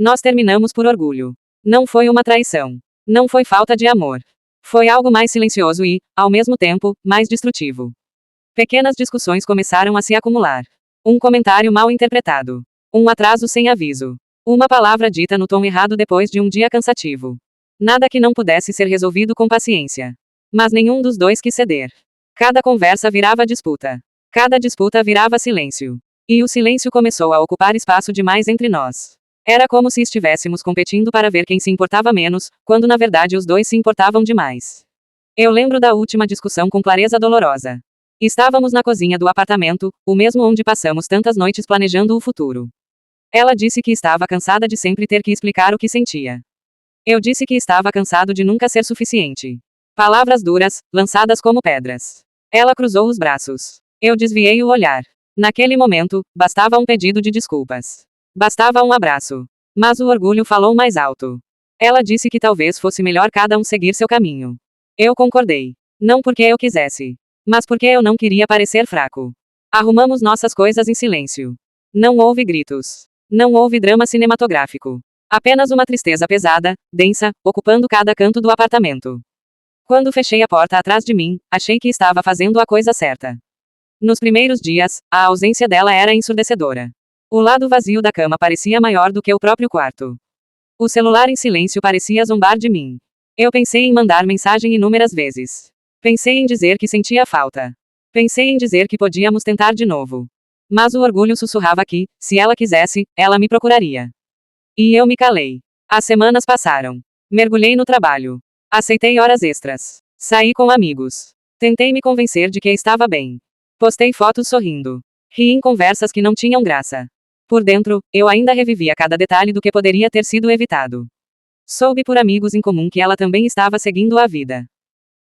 Nós terminamos por orgulho. Não foi uma traição. Não foi falta de amor. Foi algo mais silencioso e, ao mesmo tempo, mais destrutivo. Pequenas discussões começaram a se acumular. Um comentário mal interpretado. Um atraso sem aviso. Uma palavra dita no tom errado depois de um dia cansativo. Nada que não pudesse ser resolvido com paciência. Mas nenhum dos dois quis ceder. Cada conversa virava disputa. Cada disputa virava silêncio. E o silêncio começou a ocupar espaço demais entre nós. Era como se estivéssemos competindo para ver quem se importava menos, quando na verdade os dois se importavam demais. Eu lembro da última discussão com clareza dolorosa. Estávamos na cozinha do apartamento, o mesmo onde passamos tantas noites planejando o futuro. Ela disse que estava cansada de sempre ter que explicar o que sentia. Eu disse que estava cansado de nunca ser suficiente. Palavras duras, lançadas como pedras. Ela cruzou os braços. Eu desviei o olhar. Naquele momento, bastava um pedido de desculpas. Bastava um abraço. Mas o orgulho falou mais alto. Ela disse que talvez fosse melhor cada um seguir seu caminho. Eu concordei. Não porque eu quisesse. Mas porque eu não queria parecer fraco. Arrumamos nossas coisas em silêncio. Não houve gritos. Não houve drama cinematográfico. Apenas uma tristeza pesada, densa, ocupando cada canto do apartamento. Quando fechei a porta atrás de mim, achei que estava fazendo a coisa certa. Nos primeiros dias, a ausência dela era ensurdecedora. O lado vazio da cama parecia maior do que o próprio quarto. O celular em silêncio parecia zombar de mim. Eu pensei em mandar mensagem inúmeras vezes. Pensei em dizer que sentia falta. Pensei em dizer que podíamos tentar de novo. Mas o orgulho sussurrava que, se ela quisesse, ela me procuraria. E eu me calei. As semanas passaram. Mergulhei no trabalho. Aceitei horas extras. Saí com amigos. Tentei me convencer de que estava bem. Postei fotos sorrindo. Ri em conversas que não tinham graça. Por dentro, eu ainda revivia cada detalhe do que poderia ter sido evitado. Soube por amigos em comum que ela também estava seguindo a vida.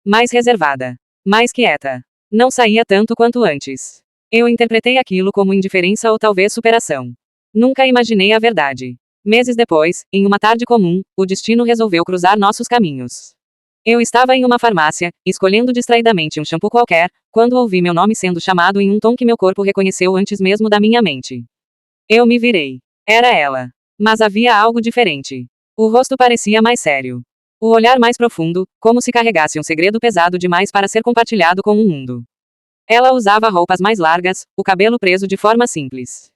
Mais reservada. Mais quieta. Não saía tanto quanto antes. Eu interpretei aquilo como indiferença ou talvez superação. Nunca imaginei a verdade. Meses depois, em uma tarde comum, o destino resolveu cruzar nossos caminhos. Eu estava em uma farmácia, escolhendo distraidamente um shampoo qualquer, quando ouvi meu nome sendo chamado em um tom que meu corpo reconheceu antes mesmo da minha mente. Eu me virei. Era ela. Mas havia algo diferente. O rosto parecia mais sério. O olhar mais profundo, como se carregasse um segredo pesado demais para ser compartilhado com o mundo. Ela usava roupas mais largas, o cabelo preso de forma simples.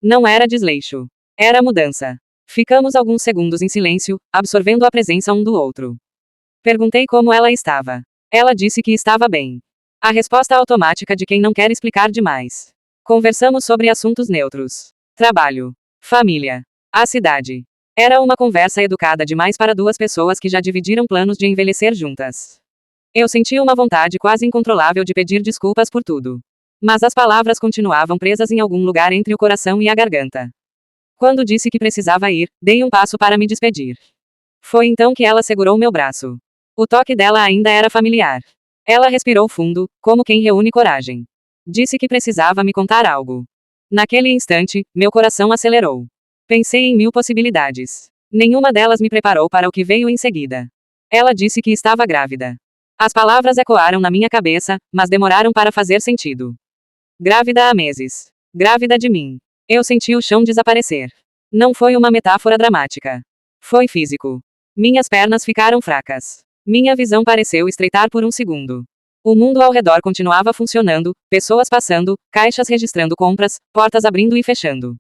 Não era desleixo. Era mudança. Ficamos alguns segundos em silêncio, absorvendo a presença um do outro. Perguntei como ela estava. Ela disse que estava bem. A resposta automática de quem não quer explicar demais. Conversamos sobre assuntos neutros. Trabalho. Família. A cidade. Era uma conversa educada demais para duas pessoas que já dividiram planos de envelhecer juntas. Eu sentia uma vontade quase incontrolável de pedir desculpas por tudo. Mas as palavras continuavam presas em algum lugar entre o coração e a garganta. Quando disse que precisava ir, dei um passo para me despedir. Foi então que ela segurou meu braço. O toque dela ainda era familiar. Ela respirou fundo, como quem reúne coragem. Disse que precisava me contar algo. Naquele instante, meu coração acelerou. Pensei em 1000 possibilidades. Nenhuma delas me preparou para o que veio em seguida. Ela disse que estava grávida. As palavras ecoaram na minha cabeça, mas demoraram para fazer sentido. Grávida há meses. Grávida de mim. Eu senti o chão desaparecer. Não foi uma metáfora dramática. Foi físico. Minhas pernas ficaram fracas. Minha visão pareceu estreitar por um segundo. O mundo ao redor continuava funcionando, pessoas passando, caixas registrando compras, portas abrindo e fechando.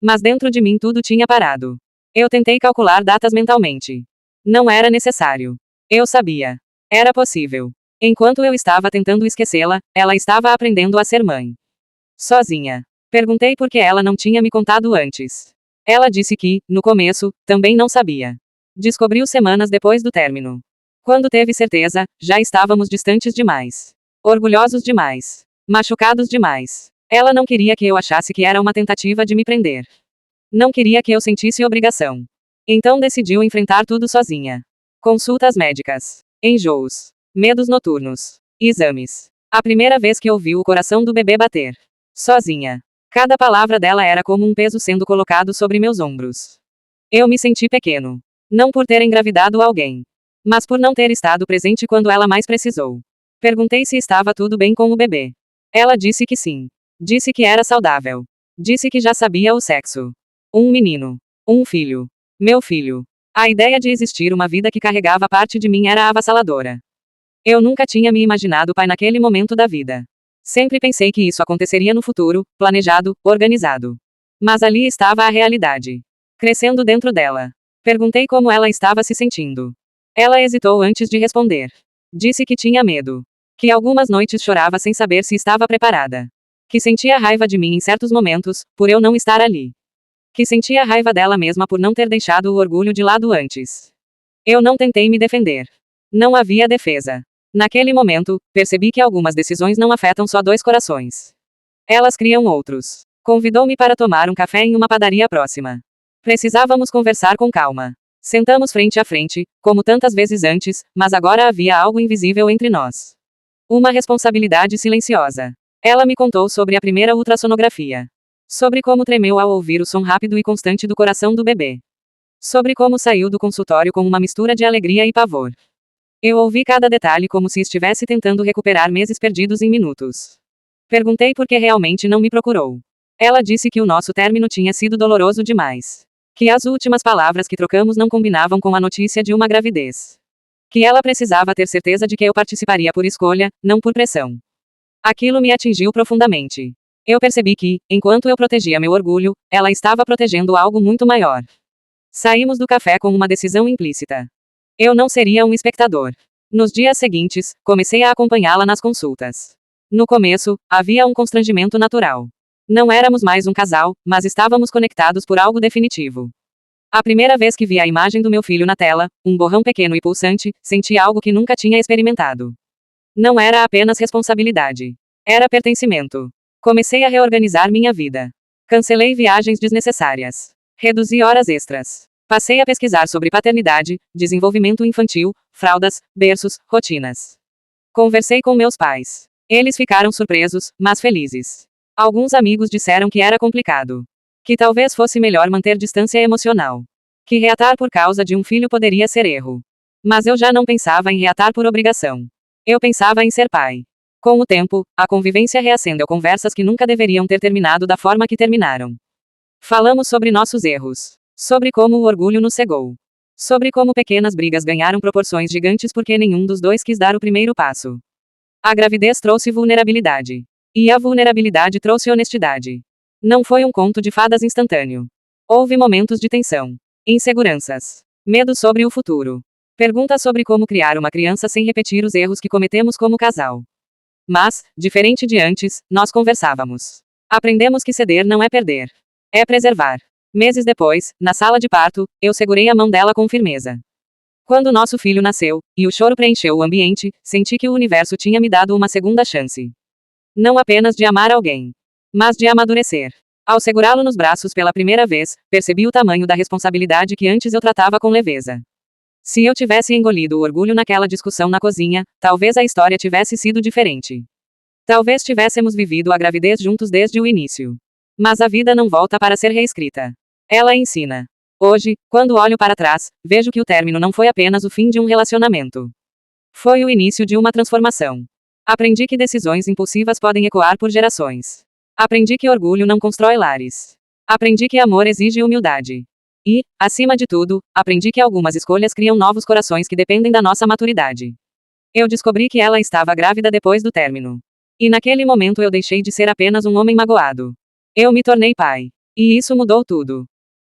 Mas dentro de mim tudo tinha parado. Eu tentei calcular datas mentalmente. Não era necessário. Eu sabia. Era possível. Enquanto eu estava tentando esquecê-la, ela estava aprendendo a ser mãe. Sozinha. Perguntei por que ela não tinha me contado antes. Ela disse que, no começo, também não sabia. Descobriu semanas depois do término. Quando teve certeza, já estávamos distantes demais. Orgulhosos demais. Machucados demais. Ela não queria que eu achasse que era uma tentativa de me prender. Não queria que eu sentisse obrigação. Então decidiu enfrentar tudo sozinha. Consultas médicas. Enjoos. Medos noturnos. Exames. A primeira vez que ouvi o coração do bebê bater. Sozinha. Cada palavra dela era como um peso sendo colocado sobre meus ombros. Eu me senti pequeno. Não por ter engravidado alguém. Mas por não ter estado presente quando ela mais precisou. Perguntei se estava tudo bem com o bebê. Ela disse que sim. Disse que era saudável. Disse que já sabia o sexo. Um menino. Um filho. Meu filho. A ideia de existir uma vida que carregava parte de mim era avassaladora. Eu nunca tinha me imaginado pai naquele momento da vida. Sempre pensei que isso aconteceria no futuro, planejado, organizado. Mas ali estava a realidade. Crescendo dentro dela. Perguntei como ela estava se sentindo. Ela hesitou antes de responder. Disse que tinha medo. Que algumas noites chorava sem saber se estava preparada. Que sentia raiva de mim em certos momentos, por eu não estar ali. Que sentia raiva dela mesma por não ter deixado o orgulho de lado antes. Eu não tentei me defender. Não havia defesa. Naquele momento, percebi que algumas decisões não afetam só dois corações. Elas criam outros. Convidou-me para tomar um café em uma padaria próxima. Precisávamos conversar com calma. Sentamos frente a frente, como tantas vezes antes, mas agora havia algo invisível entre nós. Uma responsabilidade silenciosa. Ela me contou sobre a primeira ultrassonografia. Sobre como tremeu ao ouvir o som rápido e constante do coração do bebê. Sobre como saiu do consultório com uma mistura de alegria e pavor. Eu ouvi cada detalhe como se estivesse tentando recuperar meses perdidos em minutos. Perguntei por que realmente não me procurou. Ela disse que o nosso término tinha sido doloroso demais. Que as últimas palavras que trocamos não combinavam com a notícia de uma gravidez. Que ela precisava ter certeza de que eu participaria por escolha, não por pressão. Aquilo me atingiu profundamente. Eu percebi que, enquanto eu protegia meu orgulho, ela estava protegendo algo muito maior. Saímos do café com uma decisão implícita. Eu não seria um espectador. Nos dias seguintes, comecei a acompanhá-la nas consultas. No começo, havia um constrangimento natural. Não éramos mais um casal, mas estávamos conectados por algo definitivo. A primeira vez que vi a imagem do meu filho na tela, um borrão pequeno e pulsante, senti algo que nunca tinha experimentado. Não era apenas responsabilidade. Era pertencimento. Comecei a reorganizar minha vida. Cancelei viagens desnecessárias. Reduzi horas extras. Passei a pesquisar sobre paternidade, desenvolvimento infantil, fraldas, berços, rotinas. Conversei com meus pais. Eles ficaram surpresos, mas felizes. Alguns amigos disseram que era complicado. Que talvez fosse melhor manter distância emocional. Que reatar por causa de um filho poderia ser erro. Mas eu já não pensava em reatar por obrigação. Eu pensava em ser pai. Com o tempo, a convivência reacendeu conversas que nunca deveriam ter terminado da forma que terminaram. Falamos sobre nossos erros. Sobre como o orgulho nos cegou. Sobre como pequenas brigas ganharam proporções gigantes porque nenhum dos dois quis dar o primeiro passo. A gravidez trouxe vulnerabilidade. E a vulnerabilidade trouxe honestidade. Não foi um conto de fadas instantâneo. Houve momentos de tensão. Inseguranças. Medo sobre o futuro. Perguntas sobre como criar uma criança sem repetir os erros que cometemos como casal. Mas, diferente de antes, nós conversávamos. Aprendemos que ceder não é perder. É preservar. Meses depois, na sala de parto, eu segurei a mão dela com firmeza. Quando nosso filho nasceu, e o choro preencheu o ambiente, senti que o universo tinha me dado uma segunda chance. Não apenas de amar alguém, mas de amadurecer. Ao segurá-lo nos braços pela primeira vez, percebi o tamanho da responsabilidade que antes eu tratava com leveza. Se eu tivesse engolido o orgulho naquela discussão na cozinha, talvez a história tivesse sido diferente. Talvez tivéssemos vivido a gravidez juntos desde o início. Mas a vida não volta para ser reescrita. Ela ensina. Hoje, quando olho para trás, vejo que o término não foi apenas o fim de um relacionamento. Foi o início de uma transformação. Aprendi que decisões impulsivas podem ecoar por gerações. Aprendi que orgulho não constrói lares. Aprendi que amor exige humildade. E, acima de tudo, aprendi que algumas escolhas criam novos corações que dependem da nossa maturidade. Eu descobri que ela estava grávida depois do término. E naquele momento eu deixei de ser apenas um homem magoado. Eu me tornei pai. E isso mudou tudo.